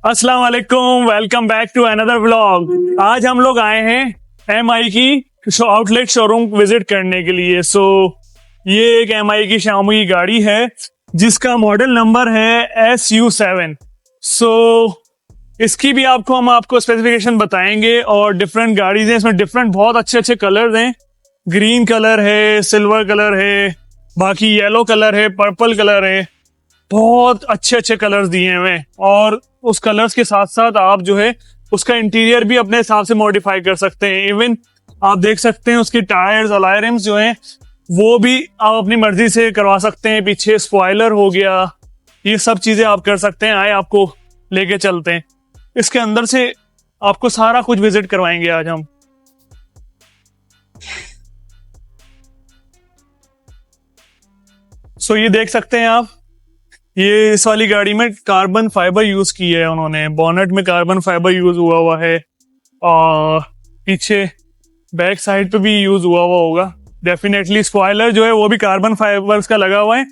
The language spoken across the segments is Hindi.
अस्सलाम वालेकुम, welcome back to another vlog. आज हम लोग आए हैं एमआई की आउटलेट शोरूम विजिट करने के लिए। ये एक एमआई की Xiaomi की गाड़ी है जिसका मॉडल नंबर है SU7। इसकी भी हम आपको स्पेसिफिकेशन बताएंगे और डिफरेंट गाड़ीज हैं, इसमें डिफरेंट बहुत अच्छे अच्छे कलर्स हैं। ग्रीन कलर है, सिल्वर कलर है, बाकी येलो कलर है, पर्पल कलर है, बहुत अच्छे अच्छे कलर्स दिए हुए हैं। और उस कलर्स के साथ साथ आप जो है उसका इंटीरियर भी अपने हिसाब से मॉडिफाई कर सकते हैं। इवन आप देख सकते हैं उसकी टायर्स, अलॉय रिम्स जो हैं वो भी आप अपनी मर्जी से करवा सकते हैं। पीछे स्पॉइलर हो गया, ये सब चीजें आप कर सकते हैं। आए आपको लेके चलते हैं, इसके अंदर से आपको सारा कुछ विजिट करवाएंगे आज हम। ये देख सकते हैं आप, ये इस वाली गाड़ी में कार्बन फाइबर यूज की है उन्होंने। बॉनेट में कार्बन फाइबर यूज हुआ है और पीछे बैक साइड पे भी यूज हुआ होगा डेफिनेटली। स्पॉइलर जो है वो भी कार्बन फाइबर्स का लगा हुआ है।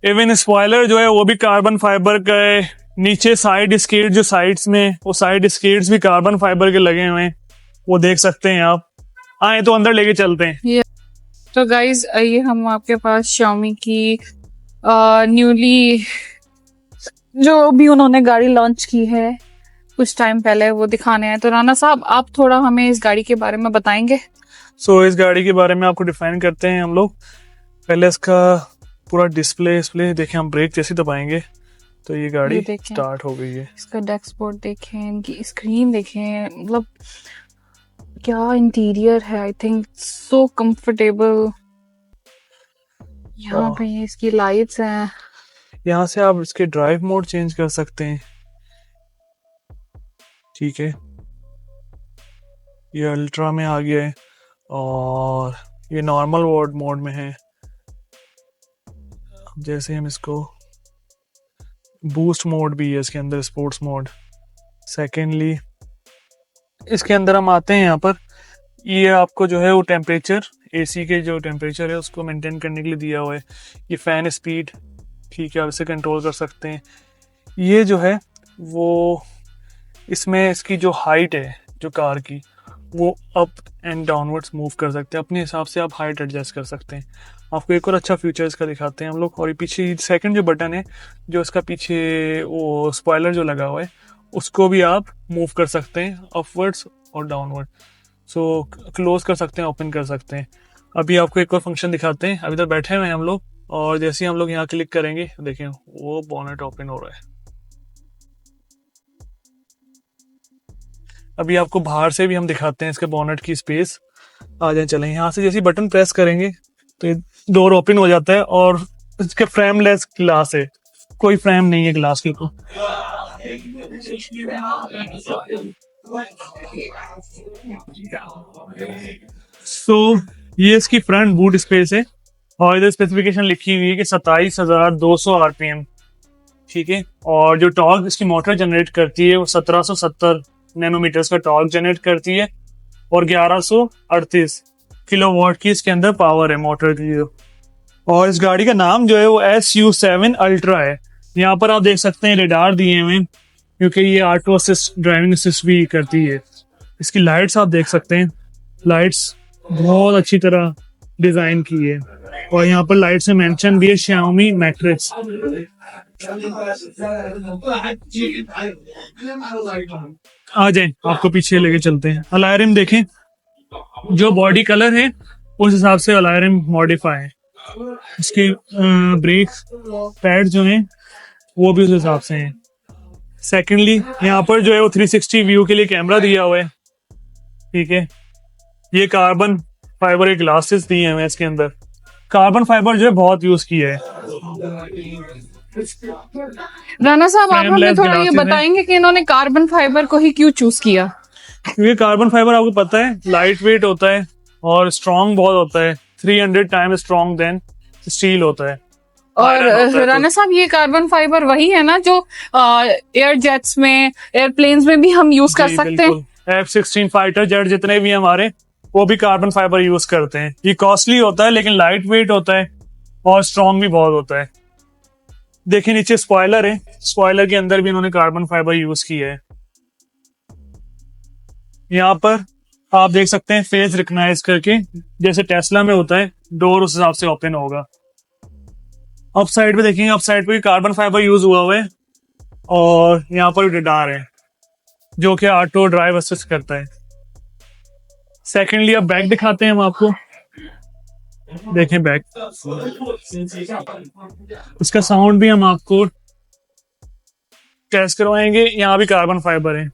इवन स्पॉइलर जो है वो भी कार्बन फाइबर का है। नीचे साइड स्केट जो साइड्स में, वो साइड स्केट्स भी कार्बन फाइबर के लगे हुए हैं, वो देख सकते हैं आप। आए तो अंदर लेके चलते हैं। तो गाइज ये हम आपके पास Xiaomi की न्यूली जो भी उन्होंने गाड़ी लॉन्च की है कुछ टाइम पहले, वो दिखाने हैं। तो राना साहब, आप थोड़ा हमें इस गाड़ी के बारे में बताएंगे। इस गाड़ी के बारे में आपको डिफाइन करते हैं हम लोग। पहले इसका पूरा डिस्प्ले देखें, हम ब्रेक जैसे दबाएंगे तो ये गाड़ी स्टार्ट हो गई है। इसका डैशबोर्ड देखें, इनकी स्क्रीन देखें, मतलब क्या इंटीरियर है। I think so comfortable. यहाँ पे इसकी लाइट्स हैं, यहाँ से आप इसके ड्राइव मोड चेंज कर सकते हैं। ठीक है, ये अल्ट्रा में आ गया है और ये नॉर्मल मोड में है। जैसे हम इसको बूस्ट मोड भी है इसके अंदर, स्पोर्ट्स मोड। सेकेंडली इसके अंदर हम आते हैं, यहाँ पर ये आपको जो है वो टेम्परेचर, एसी के जो टेम्परेचर है उसको मेंटेन करने के लिए दिया हुआ है। ये फैन स्पीड, ठीक है, आप इसे कंट्रोल कर सकते हैं। ये जो है वो इसमें इसकी जो हाइट है जो कार की, वो अप एंड डाउनवर्ड्स मूव कर सकते हैं। अपने हिसाब से आप हाइट एडजस्ट कर सकते हैं। आपको एक और अच्छा फीचर इसका दिखाते हैं हम लोग। और ये पीछे सेकंड जो बटन है, जो इसका पीछे वो स्पॉइलर जो लगा हुआ है, उसको भी आप मूव कर सकते हैं अपवर्ड्स और डाउनवर्ड। क्लोज कर सकते हैं, ओपन कर सकते हैं। अभी आपको एक और फंक्शन दिखाते हैं। अभी तक बैठे हुए हैं हम लोग, और जैसे ही हम लोग यहाँ क्लिक करेंगे देखें वो बॉनेट ओपन हो रहा है। अभी आपको बाहर से भी हम दिखाते हैं इसके बॉनेट की स्पेस। आ जाए, चलें। यहाँ से जैसे बटन प्रेस करेंगे तो ये डोर ओपन हो जाता है और इसके फ्रेमलेस ग्लास है, कोई फ्रेम नहीं है ग्लास के ऊपर। ये इसकी फ्रंट बूट स्पेस है और इधर स्पेसिफिकेशन लिखी हुई है कि 27,200 RPM। ठीक है, और जो टॉर्क इसकी मोटर जनरेट करती है वो 1770 नैनोमीटर्स का टॉर्क जनरेट करती है और 1138 किलोवाट की इसके अंदर पावर है मोटर की। और इस गाड़ी का नाम जो है वो SU7 अल्ट्रा है। यहाँ पर आप देख सकते हैं रेडार दिए हुए, क्योंकि ये ऑटो असिस्ट, ड्राइविंग असिस्ट भी करती है। इसकी लाइट्स आप देख सकते हैं, लाइट्स बहुत अच्छी तरह डिजाइन की है। और यहाँ पर लाइट्स में मेंशन भी है Xiaomi मैट्रिक्स। आ जाए, आपको पीछे लेके चलते हैं। अलॉय रिम देखें, जो बॉडी कलर है उस हिसाब से अलॉय रिम मॉडिफाई है। इसके ब्रेक पैड जो हैं वो भी उस हिसाब से हैं। सेकेंडली यहाँ पर जो है वो 360 व्यू के लिए कैमरा दिया हुआ है। ठीक है, ये कार्बन फाइबर के ग्लासेस दिए हुए हैं इसके अंदर। कार्बन फाइबर जो है बहुत यूज किया है। राना साहब, आप हमें थोड़ा ये बताएंगे कि इन्होंने कार्बन फाइबर को ही क्यों चूज किया? क्योंकि कार्बन फाइबर आपको पता है लाइट वेट होता है और स्ट्रॉन्ग बहुत होता है, 300 टाइम स्ट्रॉन्ग देन स्टील होता है। और राना साहब, ये कार्बन फाइबर वही है ना जो एयर जेट्स में, एयरप्लेन्स में भी हम यूज कर सकते हैं? F-16 फाइटर जेट जितने भी हमारे, वो भी कार्बन फाइबर यूज करते हैं। ये कॉस्टली होता है लेकिन लाइट वेट होता है और स्ट्रॉन्ग भी बहुत होता है। देखिए नीचे स्पॉइलर है, स्पॉइलर के अंदर भी इन्होंने कार्बन फाइबर यूज किया है। यहाँ पर आप देख सकते हैं फेस रिकग्नाइज करके, जैसे टेस्ला में होता है, डोर उस हिसाब से ओपन होगा। अप साइड पे देखेंगे, अप साइड पे कार्बन फाइबर यूज हुआ है और यहाँ पर रडार है जो कि ऑटो ड्राइव असिस्ट करता है। सेकेंडली अब बैक दिखाते हैं हम आपको, देखें बैक, इसका साउंड भी हम आपको टेस्ट करवाएंगे। यहाँ भी कार्बन फाइबर है।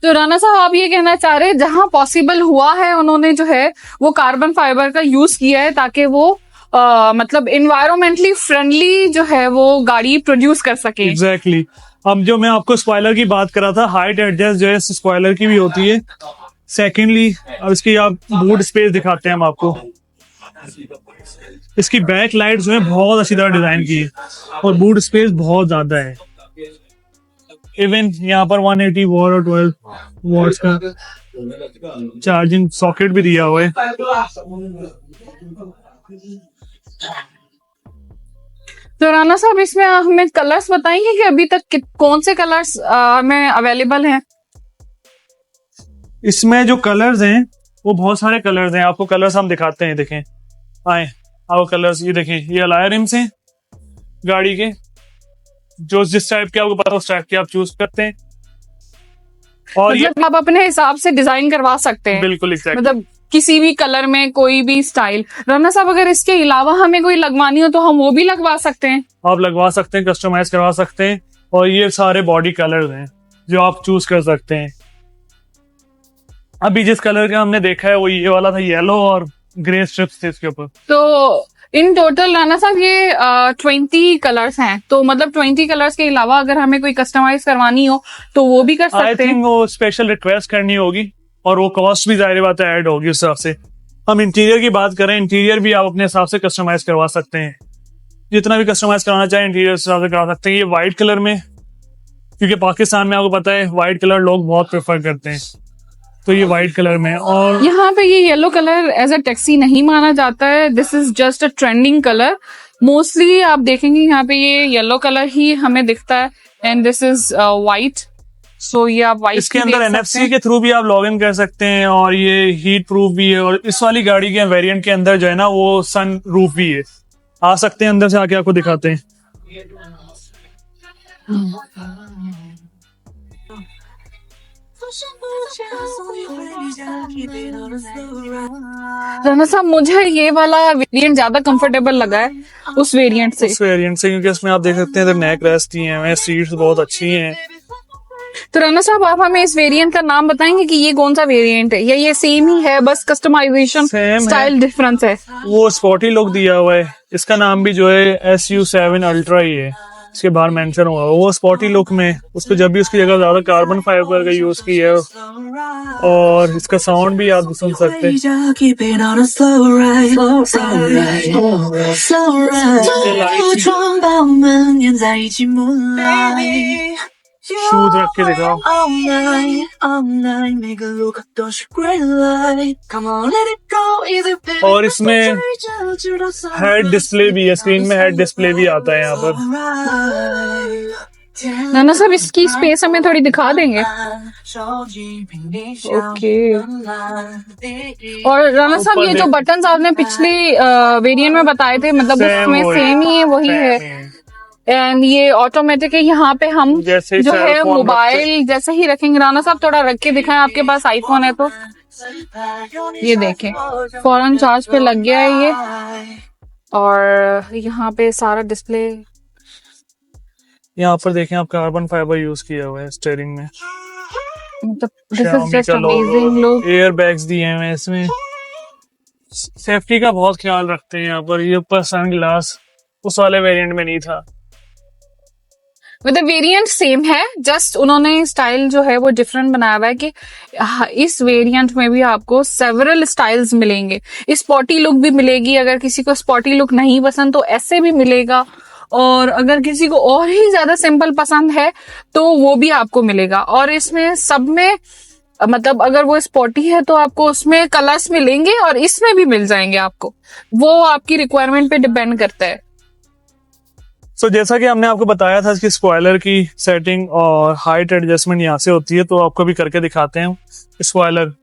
तो राना साहब आप ये कहना चाह रहे हैं जहां पॉसिबल हुआ है उन्होंने जो है वो कार्बन फाइबर का यूज किया है ताकि वो मतलब इन्वायरमेंटली फ्रेंडली जो है वो गाड़ी प्रोड्यूस कर सके। एग्जैक्टली अब जो मैं आपको स्पॉइलर की बात कर रहा था, हाइट एडजस्ट जो है स्पॉइलर की भी होती है। सेकेंडली अब इसकी आप बूट स्पेस दिखाते हैं हम आपको। इसकी बैक लाइट जो है बहुत अच्छी तरह डिजाइन की है और बूट स्पेस बहुत ज्यादा है। इवन यहाँ पर 180 वॉट और 12 वॉट्स का चार्जिंग सॉकेट भी दिया हुआ है। तो राना साहब इसमें हमें कलर्स बताएंगे कि अभी तक कौन से कलर्स में अवेलेबल हैं? इसमें जो कलर्स हैं वो बहुत सारे कलर्स हैं। आपको कलर्स हम दिखाते हैं, देखें आए आपको कलर्स, ये देखें, ये अलाय रिम्स हैं गाड़ी के, जो जिस टाइप के आपको पता उस टाइप के आप चूज करते हैं और मतलब ये आप अपने हिसाब से डिजाइन करवा सकते हैं। बिल्कुल exactly. मतलब किसी भी कलर में कोई भी स्टाइल। राना साहब अगर इसके अलावा हमें कोई लगवानी हो तो हम वो भी लगवा सकते हैं? आप लगवा सकते हैं, कस्टमाइज करवा सकते हैं और ये सारे बॉडी कलर्स हैं जो आप चूज कर सकते हैं। अभी जिस कलर का हमने देखा है वो ये वाला था, येलो और ग्रे स्ट्रिप्स थे इसके ऊपर। तो इन टोटल राना साहब ये 20 कलर्स हैं, तो मतलब 20 कलर्स के अलावा अगर हमें कोई कस्टमाइज करवानी हो तो वो भी कर सकते हैं? आई थिंक वो स्पेशल रिक्वेस्ट करनी होगी और वो कॉस्ट भी जाहिर बात है ऐड होगी उस हिसाब से। हम इंटीरियर की बात करें, इंटीरियर भी आप अपने हिसाब से कस्टमाइज करवा सकते हैं, जितना भी कस्टमाइज करवाना चाहें इंटीरियर हिसाब से करा सकते हैं। ये व्हाइट कलर में, क्योंकि पाकिस्तान में आपको पता है व्हाइट कलर लोग बहुत प्रेफर करते हैं, तो ये व्हाइट कलर में। और यहाँ पे ये yellow colour as a taxi नहीं माना जाता है, this is just a trending colour. Mostly आप देखेंगे यहाँ पे ये येलो कलर ही हमें दिखता है एंड दिस इज व्हाइट। सो ये आप व्हाइट इसके अंदर NFC के थ्रू भी आप लॉग इन कर सकते हैं और ये हीट प्रूफ भी है। और इस वाली गाड़ी के वेरिएंट के अंदर जो है ना वो सन रूफ भी है। आ सकते हैं अंदर से, आके आपको दिखाते हैं। राना साहब मुझे ये वाला वेरिएंट ज्यादा कंफर्टेबल लगा है उस वेरिएंट से। क्योंकि इसमें आप देख सकते हैं नेक रेस्ट दिए हैं, सीट्स बहुत अच्छी हैं। तो राना साहब आप हमें इस वेरिएंट का नाम बताएंगे कि ये कौन सा वेरिएंट है, या ये सेम ही है बस कस्टमाइजेशन स्टाइल डिफरेंस है? वो स्पोर्टी लुक दिया हुआ है। इसका नाम भी जो है SU7 अल्ट्रा ही है, इसके बाहर मेंशन हुआ है। वो स्पोर्टी लुक में उसको जब भी उसकी जगह ज्यादा कार्बन फाइबर का यूज किया है और इसका साउंड भी आप सुन सकते हैं। शूज रख के दिखाओ। और इसमें हेड डिस्प्ले भी है, स्क्रीन में हेड डिस्प्ले भी आता है यहाँ पर। नाना साहब इसकी स्पेस हमें थोड़ी दिखा देंगे? ओके। और राना साहब ये जो बटन्स आपने पिछले वेरिएंट में बताए थे, मतलब उसमें सेम ही है, वही है? एंड ये ऑटोमेटिक है। यहाँ पे हम जो है मोबाइल जैसे ही रखेंगे, राना साहब थोड़ा रख के दिखाएं, आपके पास आईफोन है तो ये देखें फौरन चार्ज पे लग गया है ये। और यहाँ पे सारा डिस्प्ले, यहाँ पर देखें आप कार्बन फाइबर यूज किया हुआ है स्टीयरिंग में। मतलब this is just amazing look. Air bags दिए हुए हैं इसमें, सेफ्टी का बहुत ख्याल रखते हैं यहाँ पर। ये ऊपर सन ग्लास उस वाले वेरिएंट में नहीं था। मतलब वेरिएंट सेम है, जस्ट उन्होंने स्टाइल जो है वो डिफरेंट बनाया हुआ है कि इस वेरिएंट में भी आपको सेवरल स्टाइल्स मिलेंगे। स्पॉटी लुक भी मिलेगी, अगर किसी को स्पॉटी लुक नहीं पसंद तो ऐसे भी मिलेगा, और अगर किसी को और ही ज्यादा सिंपल पसंद है तो वो भी आपको मिलेगा। और इसमें सब में मतलब अगर वो स्पॉटी है तो आपको उसमें कलर्स मिलेंगे और इसमें भी मिल जाएंगे आपको, वो आपकी रिक्वायरमेंट पे डिपेंड करता है। सो जैसा कि हमने आपको बताया था कि स्पॉइलर की सेटिंग और हाइट एडजस्टमेंट यहाँ से होती है, तो आपको भी करके दिखाते हैं स्पॉइलर।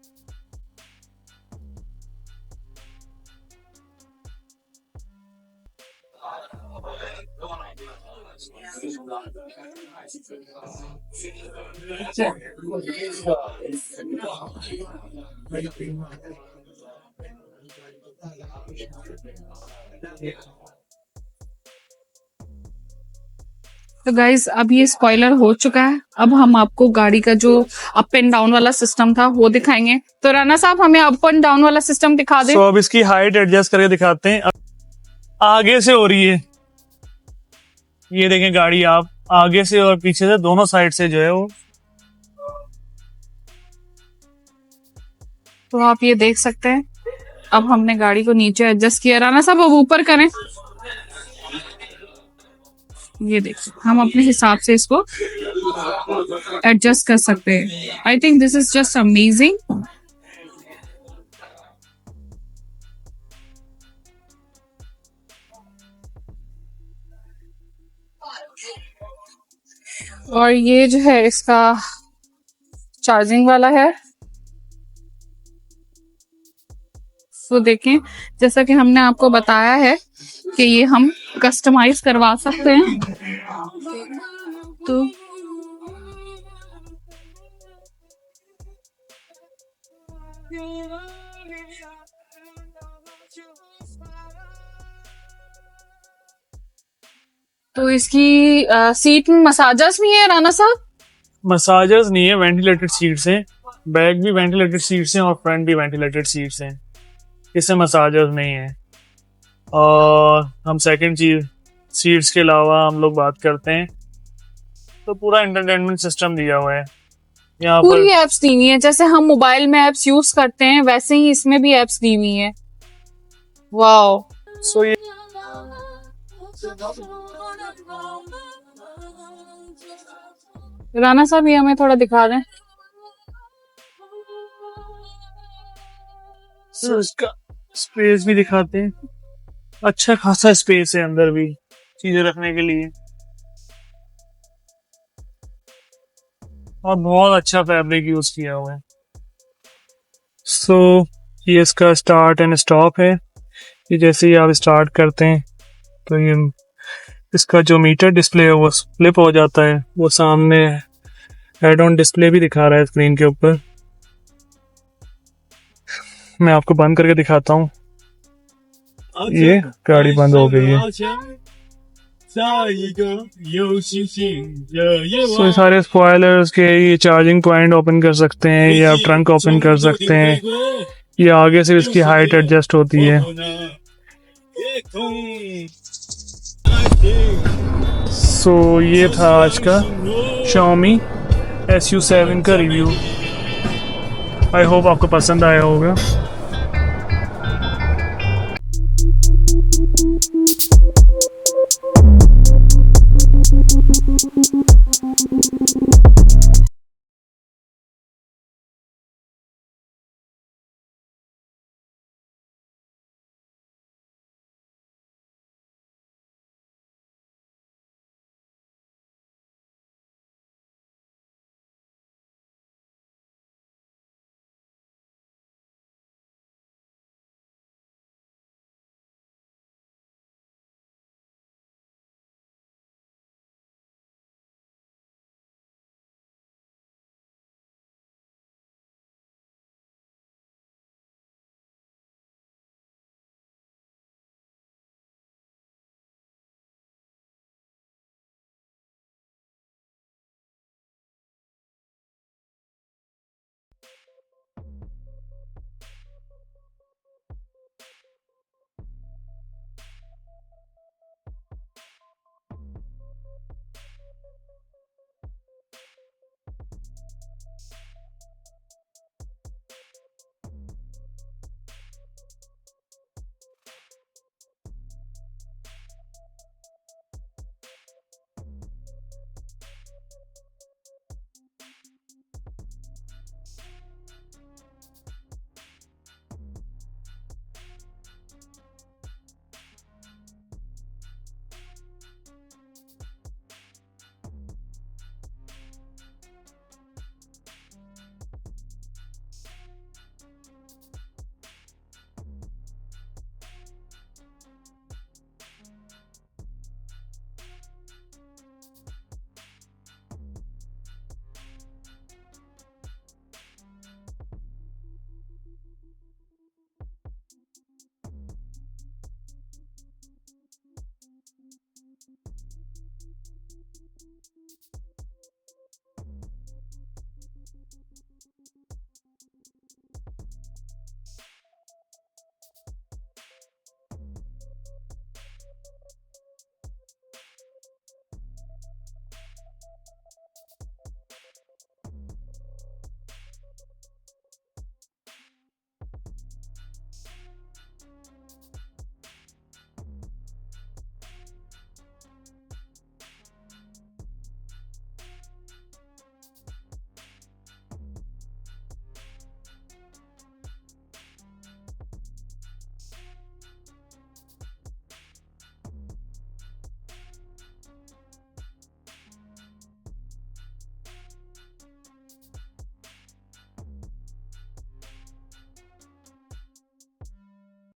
तो गाइज अब ये स्पॉइलर हो चुका है, अब हम आपको गाड़ी का जो अप एंड डाउन वाला सिस्टम था वो दिखाएंगे। तो राना साहब हमें अप एंड डाउन वाला सिस्टम दिखा दे। तो अब इसकी हाइट एडजस्ट करके दिखाते हैं। आगे से हो रही है, ये देखें गाड़ी, आप आगे से और पीछे से दोनों साइड से जो है वो, तो आप ये देख सकते हैं अब हमने गाड़ी को नीचे एडजस्ट किया। राना साहब अब ऊपर करें, ये देखिए हम अपने हिसाब से इसको एडजस्ट कर सकते हैं। I think this is just amazing. और ये जो है इसका चार्जिंग वाला है। तो देखें जैसा कि हमने आपको बताया है कि ये हम कस्टमाइज करवा सकते हैं। तो इसकी सीट में मसाजर्स भी है राना साहब? मसाजर्स नहीं है, वेंटिलेटेड सीट्स हैं। बैक भी वेंटिलेटेड सीट्स हैं और फ्रंट भी वेंटिलेटेड सीट्स हैं, इससे मसाजर्स नहीं है। और हम सेकंड चीज, सीट्स के अलावा हम लोग बात करते हैं तो पूरा एंटरटेनमेंट सिस्टम दिया हुआ है यहाँ पर। पूरी एप्स दी हुई है, जैसे हम मोबाइल में एप्स यूज करते हैं वैसे ही इसमें भी एप्स दी हुई है। वाओ। सो ये राना साहब ये हमें थोड़ा दिखा दें। सो इसका स्पेस भी दिखाते हैं, अच्छा खासा स्पेस है अंदर भी चीजें रखने के लिए, और बहुत अच्छा फैब्रिक यूज किया हुआ है। सो ये इसका स्टार्ट एंड स्टॉप है। ये जैसे ही आप स्टार्ट करते हैं तो ये इसका जो मीटर डिस्प्ले है वो फ्लिप हो जाता है, वो सामने हेड ऑन डिस्प्ले भी दिखा रहा है स्क्रीन के ऊपर। मैं आपको बंद करके दिखाता हूँ, ये गाड़ी बंद हो गई है। तो सारे स्पॉयलर्स के ये चार्जिंग पॉइंट ओपन कर सकते हैं या ट्रंक ओपन कर सकते हैं, ये आगे से इसकी हाइट एडजस्ट होती है। सो ये था आज का Xiaomi SU7 का रिव्यू। आई होप आपको पसंद आया होगा।